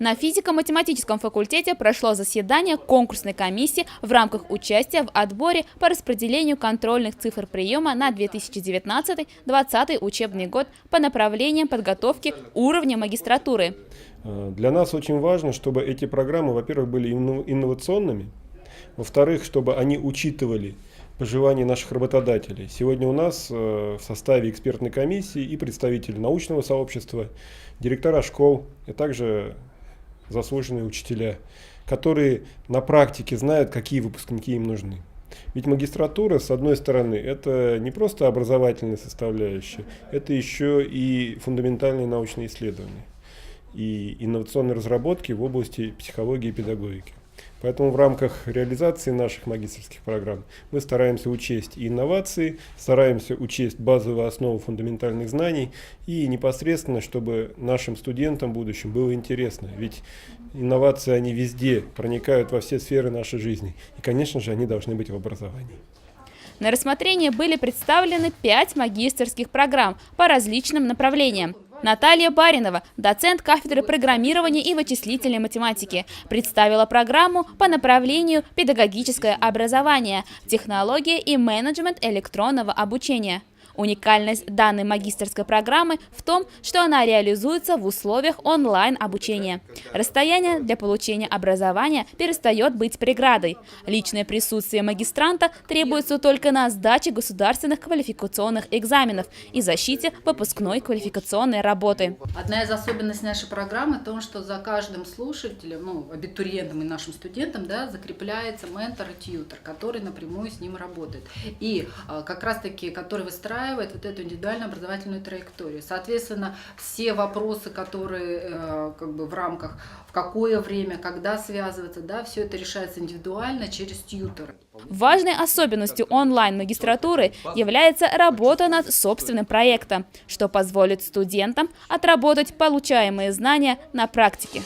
На физико-математическом факультете прошло заседание конкурсной комиссии в рамках участия в отборе по распределению контрольных цифр приема на 2019-2020 учебный год по направлениям подготовки уровня магистратуры. Для нас очень важно, чтобы эти программы, во-первых, были инновационными, во-вторых, чтобы они учитывали пожелания наших работодателей. Сегодня у нас в составе экспертной комиссии и представители научного сообщества, директора школ, и также заслуженные учителя, которые на практике знают, какие выпускники им нужны. Ведь магистратура, с одной стороны, это не просто образовательная составляющая, это еще и фундаментальные научные исследования и инновационные разработки в области психологии и педагогики. Поэтому в рамках реализации наших магистерских программ мы стараемся учесть и инновации, стараемся учесть базовые основы фундаментальных знаний и непосредственно, чтобы нашим студентам в будущем было интересно. Ведь инновации, они везде проникают во все сферы нашей жизни. И, конечно же, они должны быть в образовании. На рассмотрение были представлены 5 магистерских программ по различным направлениям. Наталья Баринова, доцент кафедры программирования и вычислительной математики, представила программу по направлению педагогическое образование, технология и менеджмент электронного обучения. Уникальность данной магистерской программы в том, что она реализуется в условиях онлайн-обучения. Расстояние для получения образования перестает быть преградой. Личное присутствие магистранта требуется только на сдаче государственных квалификационных экзаменов и защите выпускной квалификационной работы. Одна из особенностей нашей программы в том, что за каждым слушателем, абитуриентом и нашим студентом, закрепляется ментор и тьютор, который напрямую с ним работает. И как раз-таки, который выстраивает вот эту индивидуальную образовательную траекторию. Соответственно, все вопросы, которые в рамках, в какое время, когда связываться, все это решается индивидуально через тьютора. Важной особенностью онлайн-магистратуры является работа над собственным проектом, что позволит студентам отработать получаемые знания на практике.